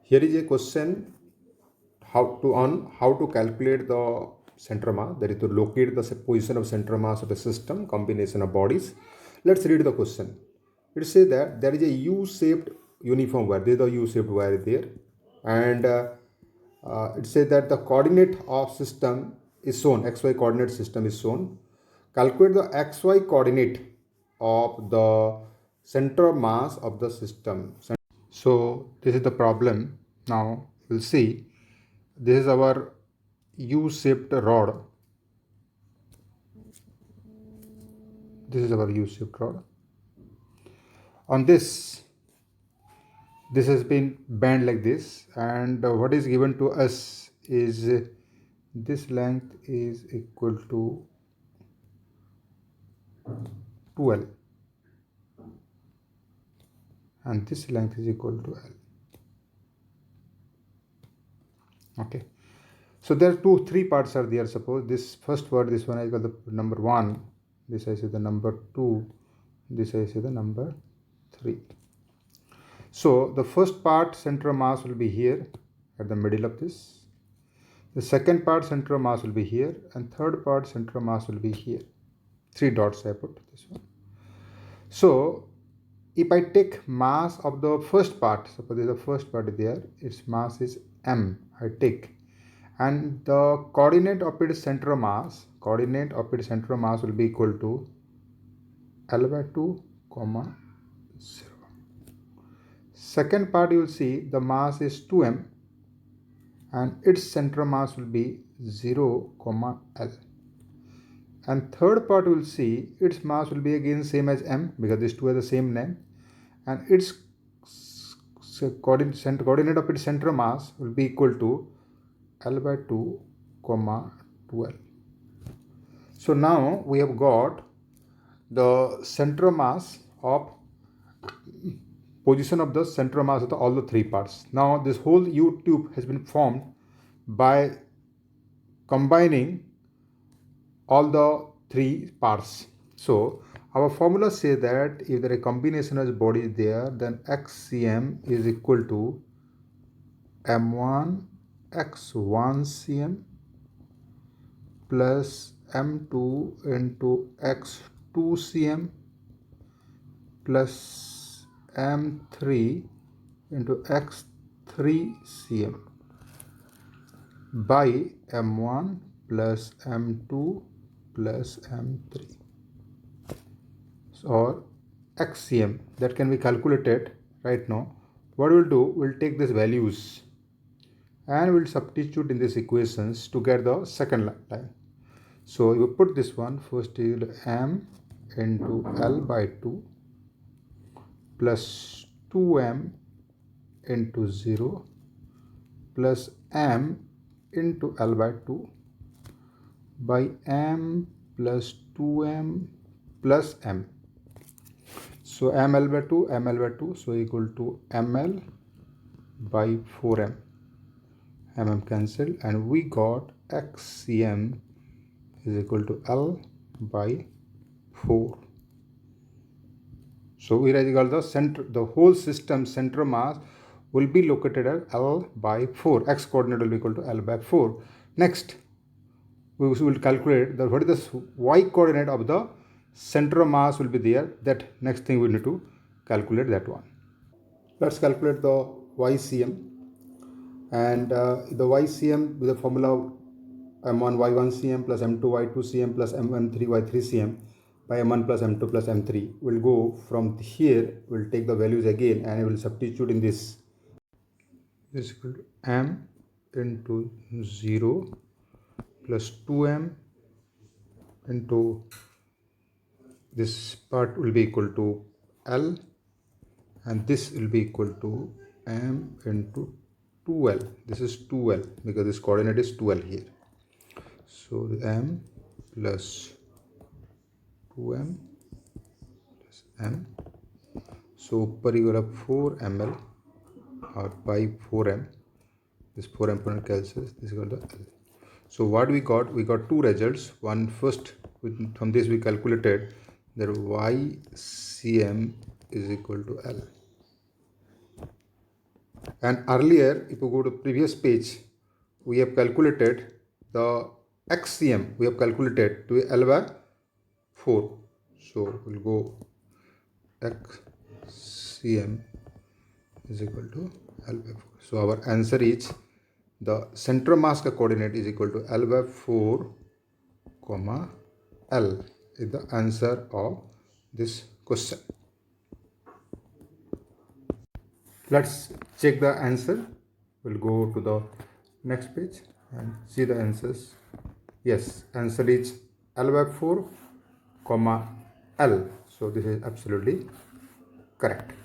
Here is a question how to calculate the center mass, that is to locate the position of center mass of a system combination of bodies. Let's read the question. It says that there is a U-shaped uniform wire. There is a U-shaped wire there, and it says that the coordinate of system is shown. XY coordinate system is shown. Calculate the XY coordinate of the center mass of the system. So this is the problem. Now we'll see. This is our U-shaped rod. This is our U-shaped rod. On this has been bent like this, and what is given to us is this length is equal to 2L, and this length is equal to L. Okay, so there are three parts are there. Suppose this first part, this one I call the number 1, this I say the number 2, this I say the number 3. So the first part center of mass will be here at the middle of this. The second part center of mass will be here, and third part center of mass will be here. 3 dots I put this one. So if I take mass of the first part, suppose the first part there, its mass is m, I take, and the coordinate of its center of mass will be equal to L by 2, 0. Second part you will see the mass is 2m, and its center of mass will be 0, L. And third part you will see its mass will be again same as m, because these two are the same name, and its coordinate of its center of mass will be equal to L by 2, 2L. So now we have got the center of mass of position of the center of mass of all the 3 parts. Now this whole U tube has been formed by combining all the 3 parts. So our formula says that if there is a combination of bodies there, then XCM is equal to M1 X1 CM plus M2 into X2 CM plus M3 into X3 CM by M1 plus M2 plus M3, or XCM. That can be calculated right now. What we'll do, we'll take these values and we'll substitute in these equations to get the second line. So you put this one first, is m into L by 2 plus 2m into 0 plus m into L by 2 by m plus 2m plus m. So ml by 2, so equal to ml by 4m. mm cancel, and we got XCM is equal to L by 4. So we got the whole system center mass will be located at L by 4. X coordinate will be equal to L by 4. Next, we will calculate what is the Y coordinate of the center of mass will be there. That next thing we need to calculate that one. Let's calculate the YCM. And the YCM with the formula M1 Y1 CM plus M2 Y2 CM plus M13 Y3 CM by M1 plus M2 plus M3. We'll go from here, we'll take the values again and we'll substitute in this. This is equal to M into 0 plus 2M into this part will be equal to L, and this will be equal to M into 2L. This is 2L because this coordinate is 2L here. So the M plus 2M plus M. So ऊपर you will have 4 ml or by 4m. This 4m component cancels. This is equal to L. So what we got? We got 2 results. One first, from this we calculated that YCM is equal to L. And earlier, if you go to previous page, we have calculated the XCM, we have calculated to L by 4. So we'll go XCM is equal to L by 4. So our answer is the center mass coordinate is equal to L by 4 comma L is the answer of this question. Let's check the answer. We'll go to the next page and see the answers. Yes, answer is L by 4 comma L. So this is absolutely correct.